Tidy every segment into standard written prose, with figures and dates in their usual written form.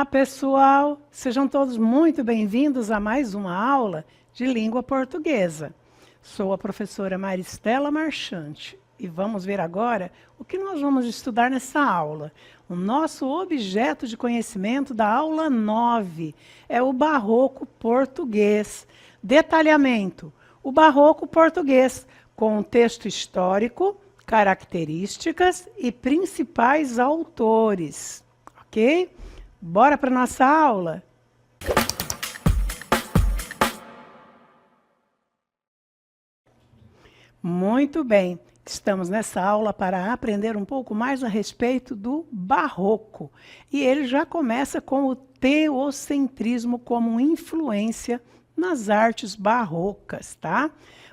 pessoal! Sejam todos muito bem-vindos a mais uma aula de língua portuguesa. Sou a professora Maristela Marchante e vamos ver agora o que nós vamos estudar nessa aula. O nosso objeto de conhecimento da aula 9 é o barroco português. Detalhamento: o barroco português, contexto histórico, características e principais autores. Ok? Bora para nossa aula? Muito bem, estamos nessa aula para aprender um pouco mais a respeito do barroco. E ele já começa com o teocentrismo como influência nas artes barrocas, tá?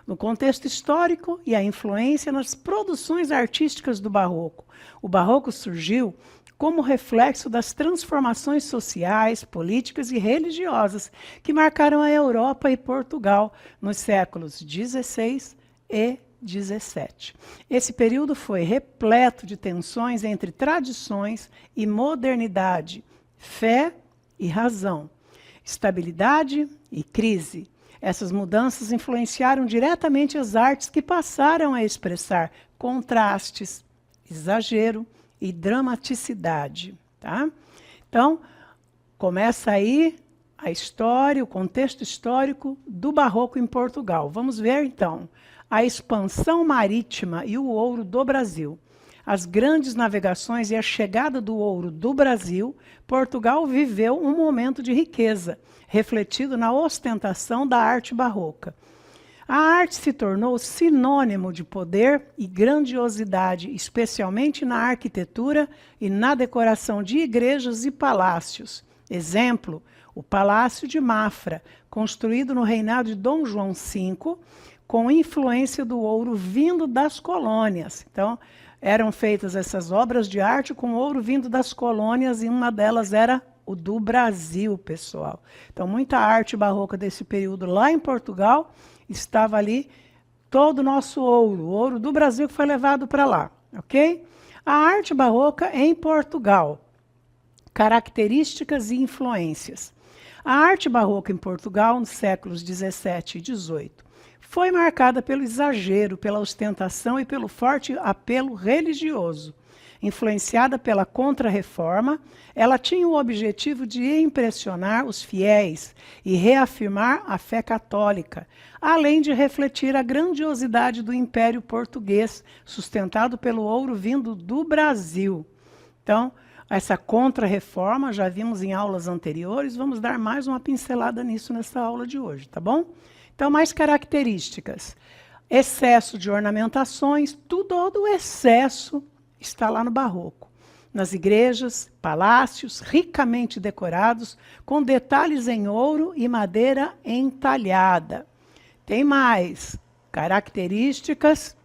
No contexto histórico e a influência nas produções artísticas do barroco. O barroco surgiu como reflexo das transformações sociais, políticas e religiosas que marcaram a Europa e Portugal nos séculos XVI e XVII. Esse período foi repleto de tensões entre tradições e modernidade, fé e razão, estabilidade e crise. Essas mudanças influenciaram diretamente as artes que passaram a expressar contrastes, exagero e dramaticidade, tá? Então, começa aí a história, o contexto histórico do barroco em Portugal. Vamos ver, então, a expansão marítima e o ouro do Brasil. As grandes navegações e a chegada do ouro do Brasil, Portugal viveu um momento de riqueza, refletido na ostentação da arte barroca. A arte se tornou sinônimo de poder e grandiosidade, especialmente na arquitetura e na decoração de igrejas e palácios. Exemplo, o Palácio de Mafra, construído no reinado de Dom João V, com influência do ouro vindo das colônias. Então, eram feitas essas obras de arte com ouro vindo das colônias e uma delas era o do Brasil, pessoal. Então, muita arte barroca desse período lá em Portugal estava ali todo o nosso ouro, o ouro do Brasil que foi levado para lá, ok? A arte barroca em Portugal, características e influências. A arte barroca em Portugal, nos séculos XVII e XVIII, foi marcada pelo exagero, pela ostentação e pelo forte apelo religioso. Influenciada pela Contra-Reforma, ela tinha o objetivo de impressionar os fiéis e reafirmar a fé católica, além de refletir a grandiosidade do Império Português, sustentado pelo ouro vindo do Brasil. Então, essa Contra-Reforma, já vimos em aulas anteriores, vamos dar mais uma pincelada nisso nessa aula de hoje, tá bom? Então, mais características. Excesso de ornamentações, todo o excesso está lá no barroco. Nas igrejas, palácios ricamente decorados, com detalhes em ouro e madeira entalhada. Tem mais características.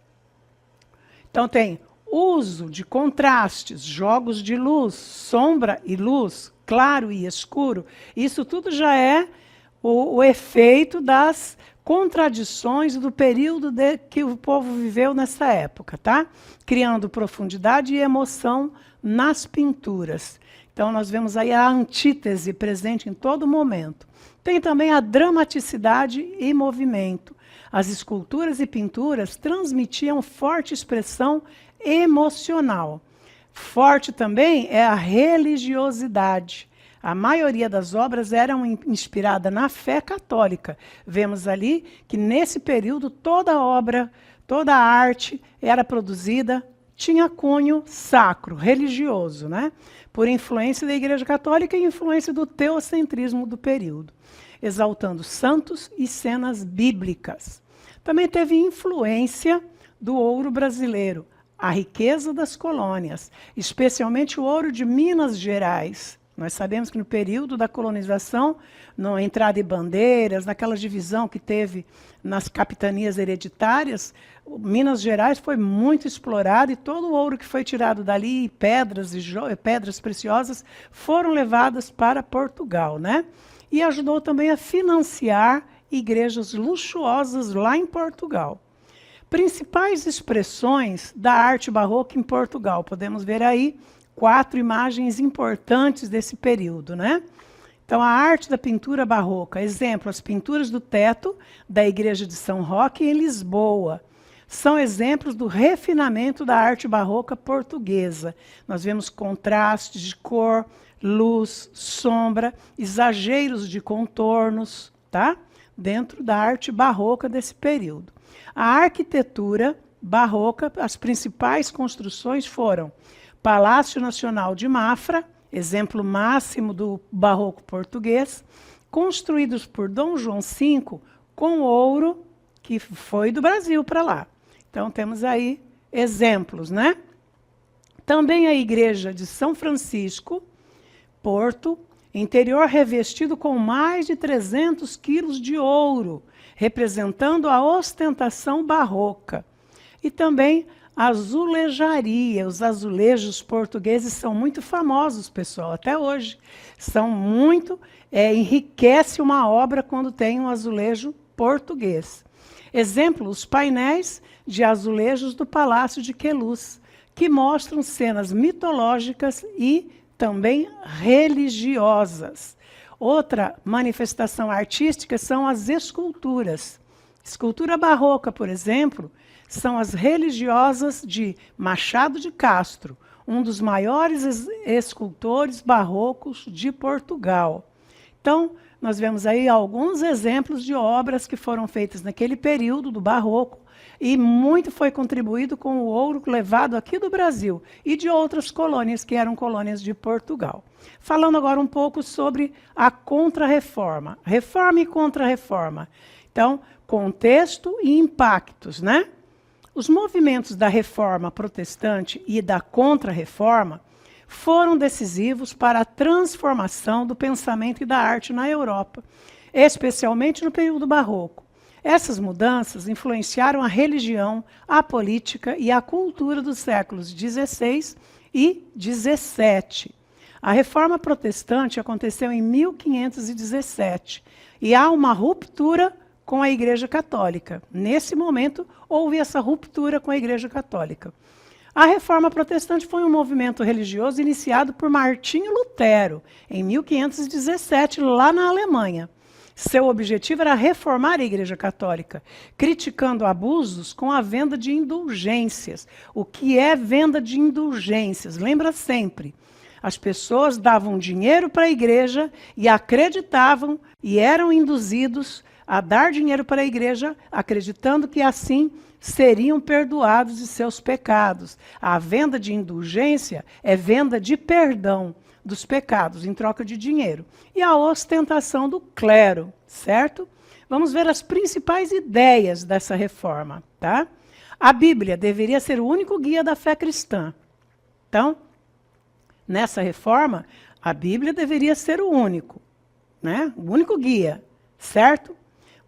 Então tem uso de contrastes, jogos de luz, sombra e luz, claro e escuro. Isso tudo já é o efeito das contradições do período que o povo viveu nessa época, tá? Criando profundidade e emoção nas pinturas. Então, nós vemos aí a antítese presente em todo momento. Tem também a dramaticidade e movimento. As esculturas e pinturas transmitiam forte expressão emocional. Forte também é a religiosidade. A maioria das obras eram inspiradas na fé católica. Vemos ali que nesse período toda obra, toda arte era produzida, tinha cunho sacro, religioso, né? Por influência da Igreja Católica e influência do teocentrismo do período, exaltando santos e cenas bíblicas. Também teve influência do ouro brasileiro, a riqueza das colônias, especialmente o ouro de Minas Gerais. Nós sabemos que no período da colonização, na entrada de bandeiras, naquela divisão que teve nas capitanias hereditárias, Minas Gerais foi muito explorado e todo o ouro que foi tirado dali, pedras preciosas, foram levadas para Portugal, né? E ajudou também a financiar igrejas luxuosas lá em Portugal. Principais expressões da arte barroca em Portugal, podemos ver aí 4 imagens importantes desse período, né? Então, a arte da pintura barroca. Exemplo, as pinturas do teto da Igreja de São Roque, em Lisboa. São exemplos do refinamento da arte barroca portuguesa. Nós vemos contrastes de cor, luz, sombra, exageros de contornos, tá? Dentro da arte barroca desse período. A arquitetura barroca, as principais construções foram Palácio Nacional de Mafra, exemplo máximo do barroco português, construídos por Dom João V com ouro que foi do Brasil para lá. Então temos aí exemplos, né? Também a igreja de São Francisco, Porto, interior revestido com mais de 300 quilos de ouro, representando a ostentação barroca. E também a azulejaria. Os azulejos portugueses são muito famosos, pessoal, até hoje. São muito, enriquece uma obra quando tem um azulejo português. Exemplo, os painéis de azulejos do Palácio de Queluz, que mostram cenas mitológicas e também religiosas. Outra manifestação artística são as esculturas. Escultura barroca, por exemplo, são as religiosas de Machado de Castro, um dos maiores escultores barrocos de Portugal. Então, nós vemos aí alguns exemplos de obras que foram feitas naquele período do barroco, e muito foi contribuído com o ouro levado aqui do Brasil e de outras colônias que eram colônias de Portugal. Falando agora um pouco sobre a Contra-Reforma. Reforma e Contra-Reforma. Então, contexto e impactos, né? Os movimentos da Reforma Protestante e da Contra-Reforma foram decisivos para a transformação do pensamento e da arte na Europa, especialmente no período barroco. Essas mudanças influenciaram a religião, a política e a cultura dos séculos XVI e XVII. A Reforma Protestante aconteceu em 1517 e há uma ruptura com a Igreja Católica. Nesse momento, houve essa ruptura com a Igreja Católica. A Reforma Protestante foi um movimento religioso iniciado por Martinho Lutero, em 1517, lá na Alemanha. Seu objetivo era reformar a Igreja Católica, criticando abusos com a venda de indulgências. O que é venda de indulgências? Lembra sempre, as pessoas davam dinheiro para a igreja e acreditavam e eram induzidos a dar dinheiro para a igreja, acreditando que assim seriam perdoados de seus pecados. A venda de indulgência é venda de perdão dos pecados em troca de dinheiro. E a ostentação do clero, certo? Vamos ver as principais ideias dessa reforma, tá? A Bíblia deveria ser o único guia da fé cristã. Então, nessa reforma, a Bíblia deveria ser o único, né? O único guia, certo?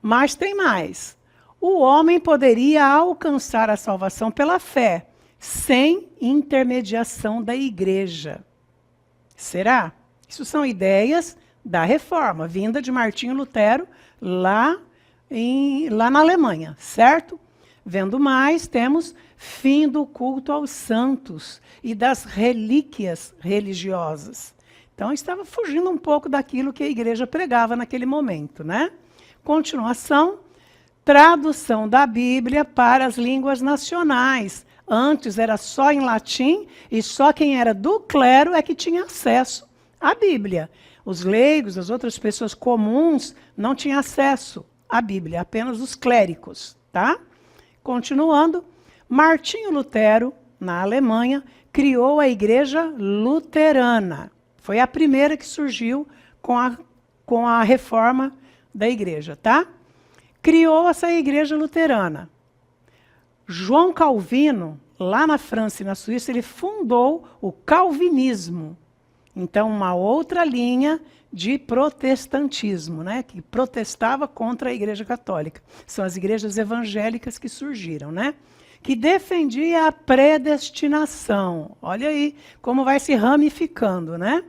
Mas tem mais. O homem poderia alcançar a salvação pela fé, sem intermediação da igreja. Será? Isso são ideias da reforma, vinda de Martinho Lutero, lá na Alemanha, certo? Vendo mais, temos fim do culto aos santos e das relíquias religiosas. Então, estava fugindo um pouco daquilo que a igreja pregava naquele momento, né? Continuação, tradução da Bíblia para as línguas nacionais. Antes era só em latim e só quem era do clero é que tinha acesso à Bíblia. Os leigos, as outras pessoas comuns, não tinham acesso à Bíblia, apenas os clérigos, tá? Continuando, Martinho Lutero, na Alemanha, criou a Igreja Luterana. Foi a primeira que surgiu com a reforma da igreja, tá? Criou essa Igreja Luterana. João Calvino, lá na França e na Suíça, ele fundou o calvinismo. Então, uma outra linha de protestantismo, né, que protestava contra a Igreja Católica. São as igrejas evangélicas que surgiram, né? Que defendia a predestinação. Olha aí como vai se ramificando, né?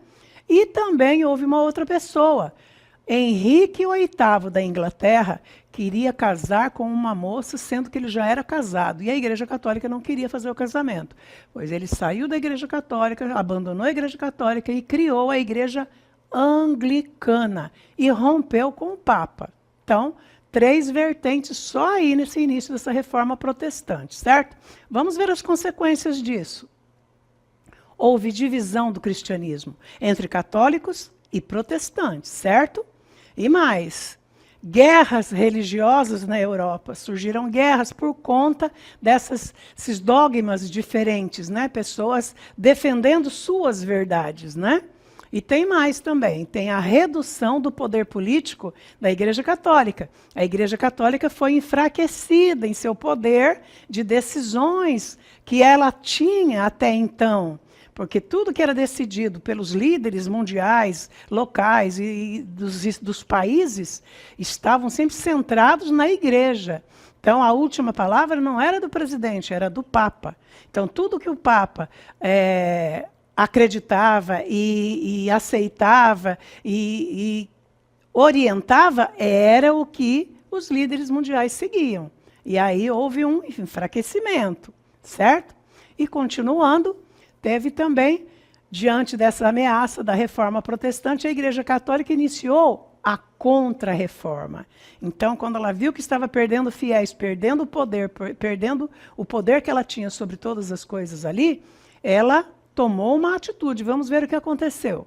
E também houve uma outra pessoa, Henrique VIII da Inglaterra queria casar com uma moça, sendo que ele já era casado. E a Igreja Católica não queria fazer o casamento. Pois ele saiu da Igreja Católica, abandonou a Igreja Católica e criou a Igreja Anglicana. E rompeu com o Papa. Então, 3 vertentes só aí nesse início dessa reforma protestante, certo? Vamos ver as consequências disso. Houve divisão do cristianismo entre católicos e protestantes, certo? E mais, guerras religiosas na Europa. Surgiram guerras por conta desses dogmas diferentes, né? Pessoas defendendo suas verdades, né? E tem mais também, tem a redução do poder político da Igreja Católica. A Igreja Católica foi enfraquecida em seu poder de decisões que ela tinha até então. Porque tudo que era decidido pelos líderes mundiais, locais e dos países, estavam sempre centrados na igreja. Então, a última palavra não era do presidente, era do Papa. Então, tudo que o Papa acreditava e aceitava e orientava era o que os líderes mundiais seguiam. E aí houve um enfraquecimento, certo? E continuando, teve também, diante dessa ameaça da reforma protestante, a Igreja Católica iniciou a contra-reforma. Então, quando ela viu que estava perdendo fiéis, perdendo o poder que ela tinha sobre todas as coisas ali, ela tomou uma atitude. Vamos ver o que aconteceu.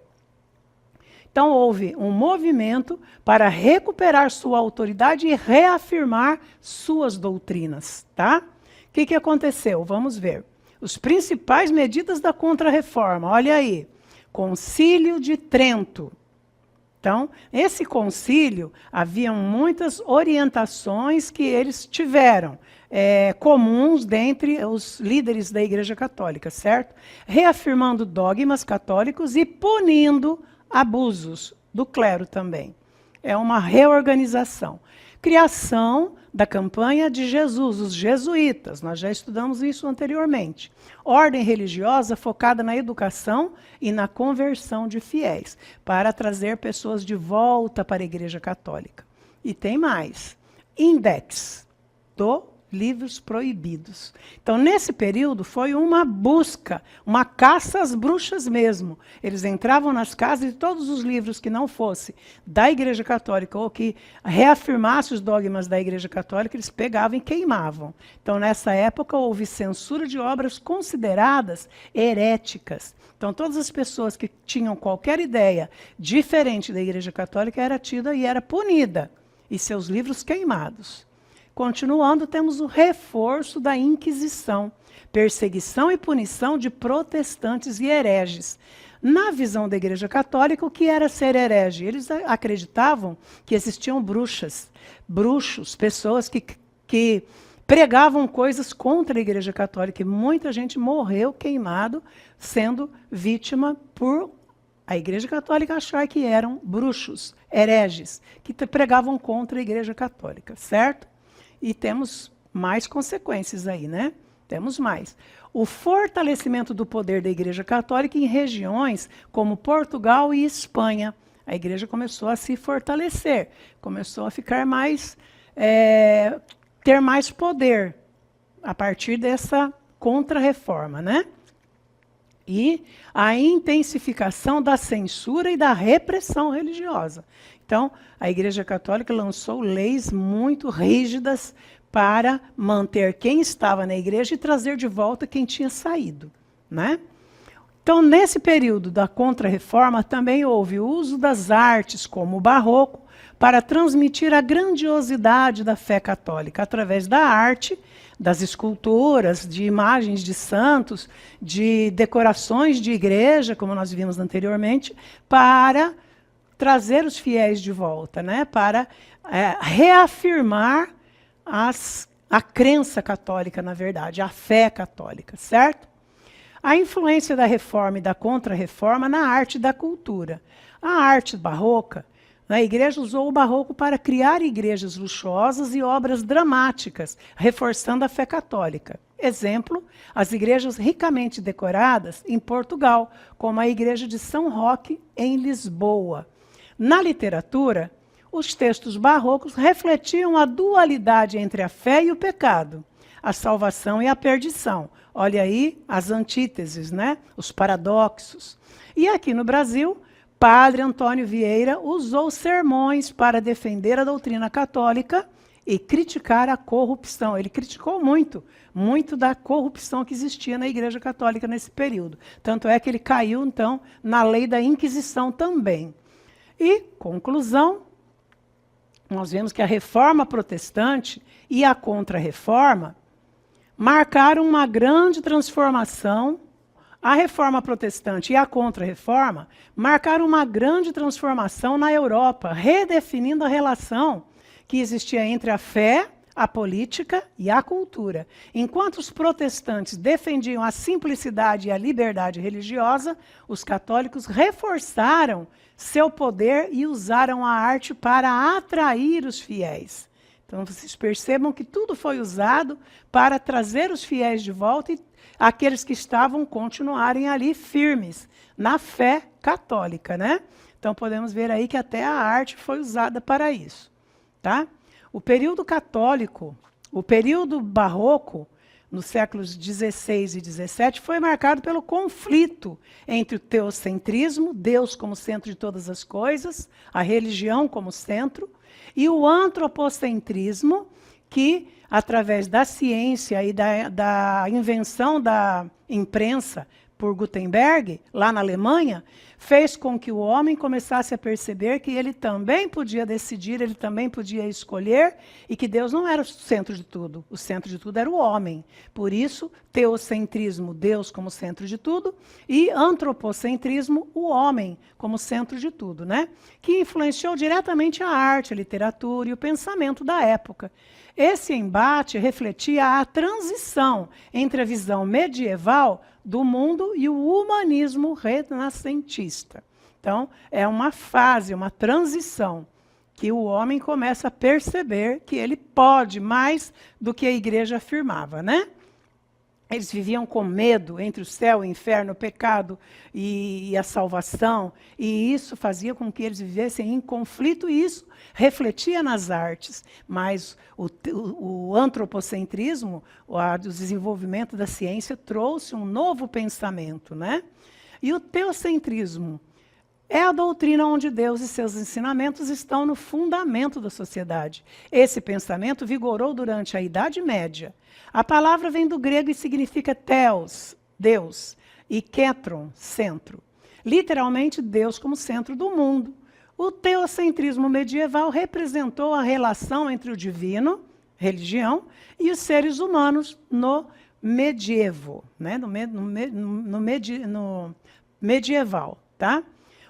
Então, houve um movimento para recuperar sua autoridade e reafirmar suas doutrinas. Tá? O que aconteceu? Vamos ver. Os principais medidas da Contra-Reforma, olha aí, Concílio de Trento. Então, esse concílio, havia muitas orientações que eles tiveram, comuns dentre os líderes da Igreja Católica, certo? Reafirmando dogmas católicos e punindo abusos do clero também. É uma reorganização. Criação da campanha de Jesus, os jesuítas, nós já estudamos isso anteriormente. Ordem religiosa focada na educação e na conversão de fiéis, para trazer pessoas de volta para a Igreja Católica. E tem mais, Index do livros proibidos. Então, nesse período, foi uma busca, uma caça às bruxas mesmo. Eles entravam nas casas e todos os livros que não fossem da Igreja Católica ou que reafirmassem os dogmas da Igreja Católica, eles pegavam e queimavam. Então, nessa época, houve censura de obras consideradas heréticas. Então, todas as pessoas que tinham qualquer ideia diferente da Igreja Católica era tida e era punida, e seus livros queimados. Continuando, temos o reforço da Inquisição, perseguição e punição de protestantes e hereges. Na visão da Igreja Católica, o que era ser herege? Eles acreditavam que existiam bruxos, pessoas que pregavam coisas contra a Igreja Católica. E muita gente morreu queimado, sendo vítima por a Igreja Católica achar que eram bruxos, hereges, que pregavam contra a Igreja Católica, certo? E temos mais consequências aí, né? Temos mais. O fortalecimento do poder da Igreja Católica em regiões como Portugal e Espanha. A Igreja começou a se fortalecer, começou a ficar mais, ter mais poder a partir dessa contra-reforma, né? E a intensificação da censura e da repressão religiosa. Então, a Igreja Católica lançou leis muito rígidas para manter quem estava na igreja e trazer de volta quem tinha saído, né? Então, nesse período da Contra-Reforma, também houve o uso das artes, como o barroco, para transmitir a grandiosidade da fé católica, através da arte, das esculturas, de imagens de santos, de decorações de igreja, como nós vimos anteriormente, para trazer os fiéis de volta, né? Para reafirmar a crença católica, na verdade, a fé católica, certo? A influência da reforma e da contra-reforma na arte e da cultura. A arte barroca, a igreja usou o barroco para criar igrejas luxuosas e obras dramáticas, reforçando a fé católica. Exemplo, as igrejas ricamente decoradas em Portugal, como a igreja de São Roque, em Lisboa. Na literatura, os textos barrocos refletiam a dualidade entre a fé e o pecado, a salvação e a perdição. Olha aí as antíteses, né? Os paradoxos. E aqui no Brasil, Padre Antônio Vieira usou sermões para defender a doutrina católica e criticar a corrupção. Ele criticou muito, muito da corrupção que existia na Igreja Católica nesse período. Tanto é que ele caiu, então, na lei da Inquisição também. E, conclusão, nós vemos que a Reforma Protestante e a Contra-Reforma marcaram uma grande transformação. A Reforma Protestante e a Contra-Reforma marcaram uma grande transformação na Europa, redefinindo a relação que existia entre a fé, a política e a cultura. Enquanto os protestantes defendiam a simplicidade e a liberdade religiosa, os católicos reforçaram seu poder e usaram a arte para atrair os fiéis. Então, vocês percebam que tudo foi usado para trazer os fiéis de volta e aqueles que estavam continuarem ali firmes na fé católica, né? Então, podemos ver aí que até a arte foi usada para isso, tá? O período católico, o período barroco, nos séculos XVI e XVII, foi marcado pelo conflito entre o teocentrismo, Deus como centro de todas as coisas, a religião como centro, e o antropocentrismo, que, através da ciência e da invenção da imprensa por Gutenberg, lá na Alemanha, fez com que o homem começasse a perceber que ele também podia decidir, ele também podia escolher, e que Deus não era o centro de tudo. O centro de tudo era o homem. Por isso, teocentrismo, Deus como centro de tudo, e antropocentrismo, o homem como centro de tudo, né? Que influenciou diretamente a arte, a literatura e o pensamento da época. Esse embate refletia a transição entre a visão medieval do mundo e o humanismo renascentista. Então, é uma fase, uma transição, que o homem começa a perceber que ele pode mais do que a igreja afirmava, né? Eles viviam com medo entre o céu, o inferno, o pecado e a salvação, e isso fazia com que eles vivessem em conflito, e isso refletia nas artes. Mas o antropocentrismo, o desenvolvimento da ciência, trouxe um novo pensamento, né? E o teocentrismo é a doutrina onde Deus e seus ensinamentos estão no fundamento da sociedade. Esse pensamento vigorou durante a Idade Média. A palavra vem do grego e significa theos, Deus, e ketron, centro. Literalmente, Deus como centro do mundo. O teocentrismo medieval representou a relação entre o divino, religião, e os seres humanos no medievo, né? no medieval, tá?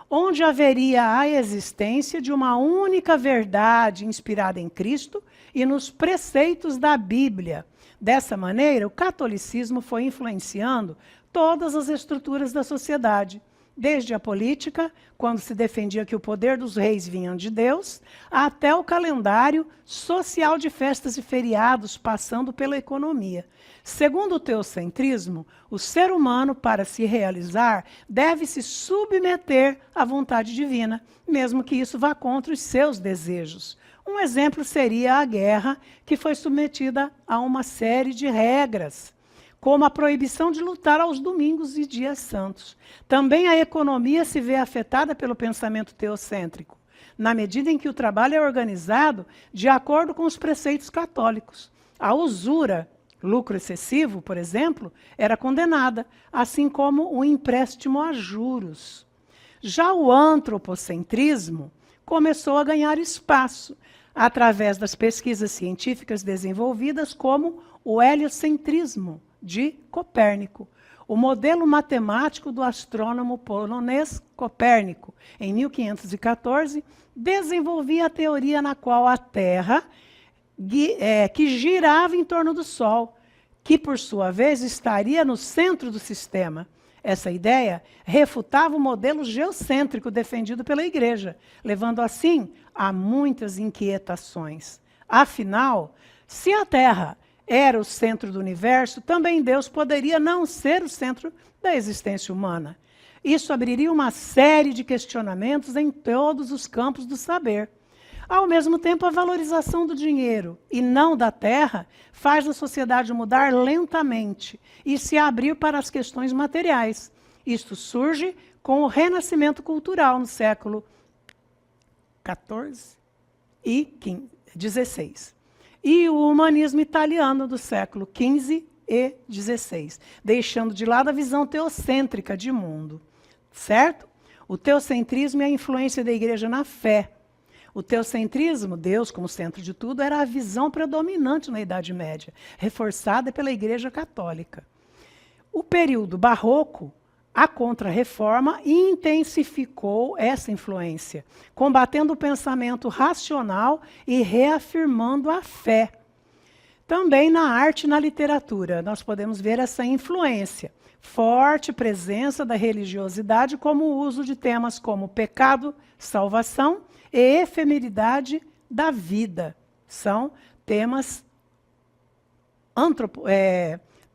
Onde haveria a existência de uma única verdade inspirada em Cristo e nos preceitos da Bíblia. Dessa maneira, o catolicismo foi influenciando todas as estruturas da sociedade, desde a política, quando se defendia que o poder dos reis vinha de Deus, até o calendário social de festas e feriados, passando pela economia. Segundo o teocentrismo, o ser humano, para se realizar, deve se submeter à vontade divina, mesmo que isso vá contra os seus desejos. Um exemplo seria a guerra, que foi submetida a uma série de regras, como a proibição de lutar aos domingos e dias santos. Também a economia se vê afetada pelo pensamento teocêntrico, na medida em que o trabalho é organizado de acordo com os preceitos católicos. A usura, lucro excessivo, por exemplo, era condenada, assim como o empréstimo a juros. Já o antropocentrismo começou a ganhar espaço através das pesquisas científicas desenvolvidas, como o heliocentrismo de Copérnico, o modelo matemático do astrônomo polonês Copérnico. Em 1514, desenvolvia a teoria na qual a Terra, que girava em torno do Sol, que, por sua vez, estaria no centro do sistema. Essa ideia refutava o modelo geocêntrico defendido pela Igreja, levando assim a muitas inquietações. Afinal, se a Terra era o centro do universo, também Deus poderia não ser o centro da existência humana. Isso abriria uma série de questionamentos em todos os campos do saber. Ao mesmo tempo, a valorização do dinheiro e não da terra faz a sociedade mudar lentamente e se abrir para as questões materiais. Isto surge com o renascimento cultural no século XIV e XVI. E o humanismo italiano do século XV e XVI, deixando de lado a visão teocêntrica de mundo. Certo? O teocentrismo é a influência da igreja na fé. O teocentrismo, Deus como centro de tudo, era a visão predominante na Idade Média, reforçada pela Igreja Católica. O período barroco, a Contra-Reforma, intensificou essa influência, combatendo o pensamento racional e reafirmando a fé. Também na arte e na literatura, nós podemos ver essa influência. Forte presença da religiosidade, como o uso de temas como pecado, salvação e efemeridade da vida. São temas,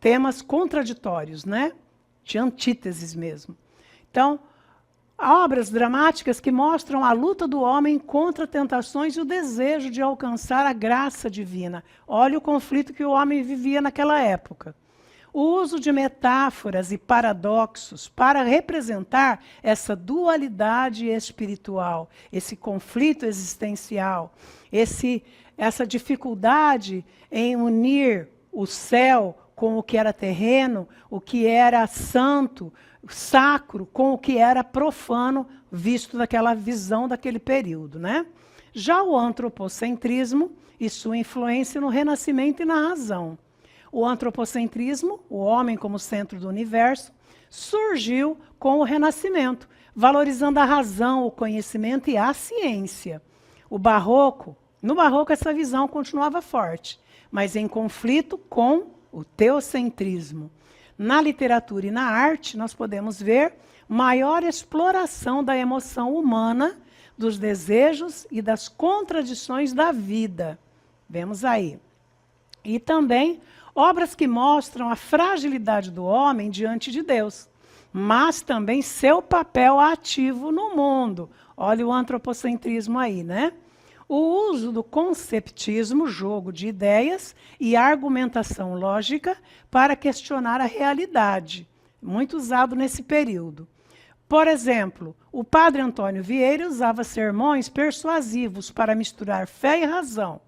temas contraditórios, né? De antíteses mesmo. Então, obras dramáticas que mostram a luta do homem contra tentações e o desejo de alcançar a graça divina. Olha o conflito que o homem vivia naquela época. O uso de metáforas e paradoxos para representar essa dualidade espiritual, esse conflito existencial, essa dificuldade em unir o céu com o que era terreno, o que era santo, sacro, com o que era profano, visto daquela visão daquele período, né? Já o antropocentrismo e sua influência no renascimento e na razão. O antropocentrismo, o homem como centro do universo, surgiu com o Renascimento, valorizando a razão, o conhecimento e a ciência. No barroco essa visão continuava forte, mas em conflito com o teocentrismo. Na literatura e na arte, nós podemos ver maior exploração da emoção humana, dos desejos e das contradições da vida. Vemos aí. E também obras que mostram a fragilidade do homem diante de Deus, mas também seu papel ativo no mundo. Olha o antropocentrismo aí, né? O uso do conceptismo, jogo de ideias, e argumentação lógica para questionar a realidade, muito usado nesse período. Por exemplo, o padre Antônio Vieira usava sermões persuasivos para misturar fé e razão,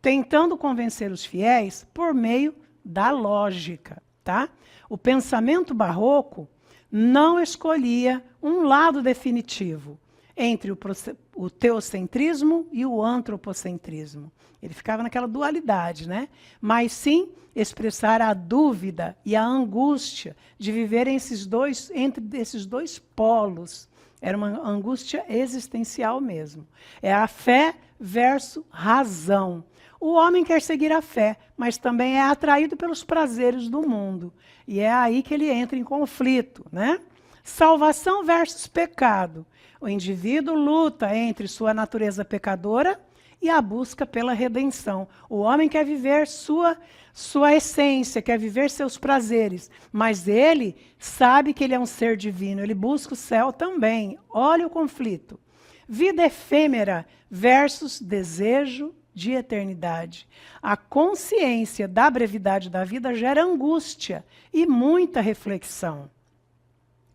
tentando convencer os fiéis por meio da lógica, tá? O pensamento barroco não escolhia um lado definitivo entre o teocentrismo e o antropocentrismo. Ele ficava naquela dualidade, né? Mas sim expressar a dúvida e a angústia de viver entre esses dois polos. Era uma angústia existencial mesmo. É a fé versus razão. O homem quer seguir a fé, mas também é atraído pelos prazeres do mundo. E é aí que ele entra em conflito, né? Salvação versus pecado. O indivíduo luta entre sua natureza pecadora e a busca pela redenção. O homem quer viver sua essência, quer viver seus prazeres, mas ele sabe que ele é um ser divino, ele busca o céu também. Olha o conflito. Vida efêmera versus desejo de eternidade. A consciência da brevidade da vida gera angústia e muita reflexão.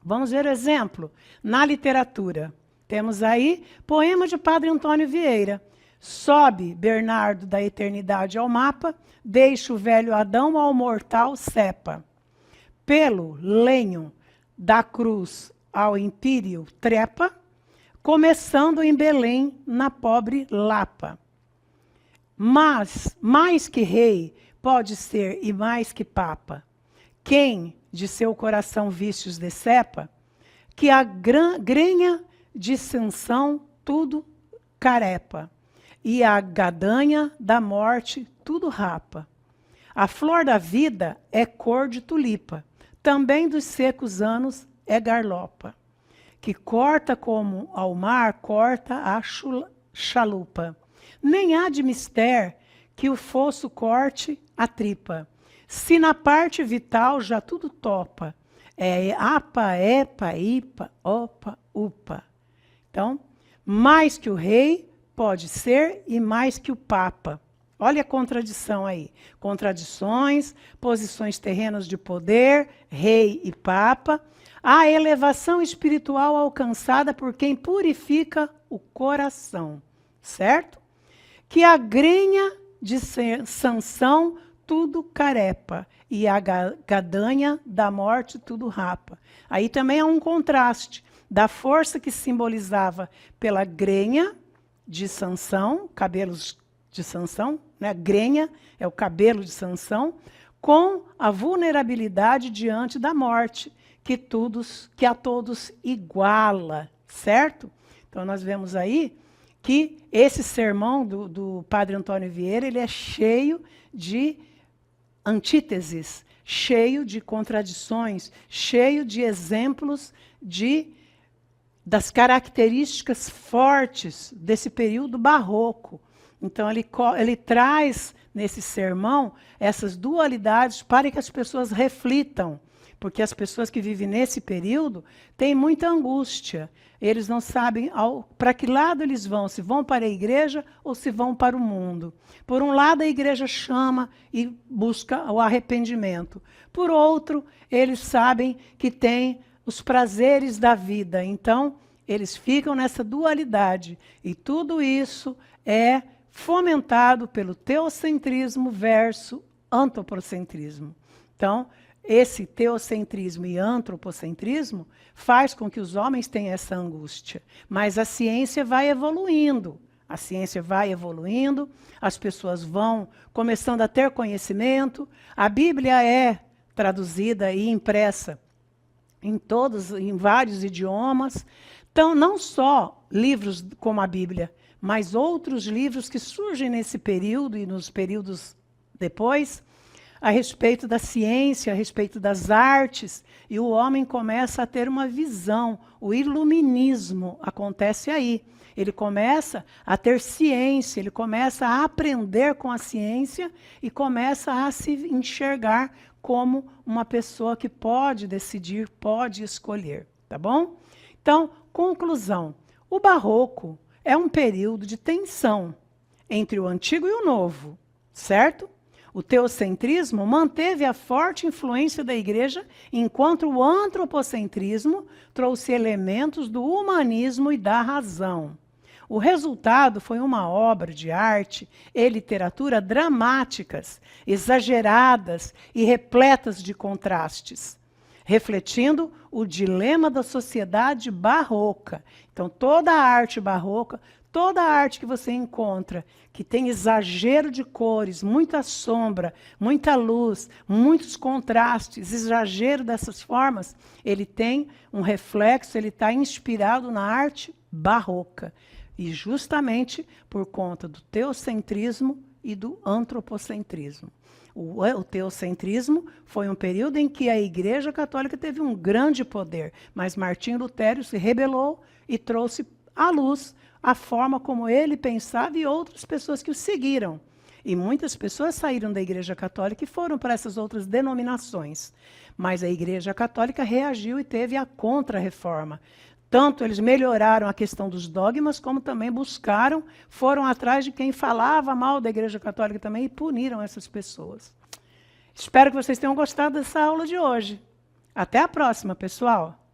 Vamos ver o exemplo. Na literatura, temos aí poema de Padre Antônio Vieira. Sobe Bernardo da eternidade ao mapa, deixa o velho Adão ao mortal cepa. Pelo lenho da cruz ao império trepa, começando em Belém na pobre Lapa. Mas, mais que rei, pode ser e mais que papa. Quem de seu coração vícios decepa, que a grenha de sanção tudo carepa, e a gadanha da morte tudo rapa. A flor da vida é cor de tulipa, também dos secos anos é garlopa, que corta como ao mar corta a chalupa. Nem há de mister que o fosso corte a tripa, se na parte vital já tudo topa, É apa, epa, ipa, opa, upa. Então, mais que o rei pode ser e mais que o papa. Olha a contradição aí. Contradições, posições terrenas de poder, rei e papa. A elevação espiritual alcançada por quem purifica o coração, certo? Que a grenha de Sansão tudo carepa e a gadanha da morte tudo rapa. Aí também há um contraste da força que simbolizava pela grenha de Sansão, cabelos de Sansão, né? Grenha é o cabelo de Sansão, com a vulnerabilidade diante da morte, que a todos iguala, certo? Então nós vemos aí que esse sermão do Padre Antônio Vieira, ele é cheio de antíteses, cheio de contradições, cheio de exemplos das características fortes desse período barroco. Então, ele traz nesse sermão essas dualidades para que as pessoas reflitam, porque as pessoas que vivem nesse período têm muita angústia. Eles não sabem para que lado eles vão, se vão para a igreja ou se vão para o mundo. Por um lado, a igreja chama e busca o arrependimento. Por outro, eles sabem que tem os prazeres da vida. Então, eles ficam nessa dualidade. E tudo isso é fomentado pelo teocentrismo versus antropocentrismo. Então, esse teocentrismo e antropocentrismo faz com que os homens tenham essa angústia. Mas a ciência vai evoluindo. A ciência vai evoluindo, as pessoas vão começando a ter conhecimento. A Bíblia é traduzida e impressa em vários idiomas. Então, não só livros como a Bíblia, mas outros livros que surgem nesse período e nos períodos depois, a respeito da ciência, a respeito das artes, e o homem começa a ter uma visão. O iluminismo acontece aí. Ele começa a ter ciência, ele começa a aprender com a ciência e começa a se enxergar como uma pessoa que pode decidir, pode escolher, tá bom? Então, conclusão. O barroco é um período de tensão entre o antigo e o novo, certo? O teocentrismo manteve a forte influência da igreja, enquanto o antropocentrismo trouxe elementos do humanismo e da razão. O resultado foi uma obra de arte e literatura dramáticas, exageradas e repletas de contrastes, refletindo o dilema da sociedade barroca. Então, toda a arte barroca, toda a arte que você encontra, que tem exagero de cores, muita sombra, muita luz, muitos contrastes, exagero dessas formas, ele tem um reflexo, ele está inspirado na arte barroca. E justamente por conta do teocentrismo e do antropocentrismo. O teocentrismo foi um período em que a Igreja Católica teve um grande poder, mas Martinho Lutero se rebelou e trouxe à luz a forma como ele pensava e outras pessoas que o seguiram. E muitas pessoas saíram da Igreja Católica e foram para essas outras denominações. Mas a Igreja Católica reagiu e teve a contra-reforma. Tanto eles melhoraram a questão dos dogmas, como também foram atrás de quem falava mal da Igreja Católica também e puniram essas pessoas. Espero que vocês tenham gostado dessa aula de hoje. Até a próxima, pessoal!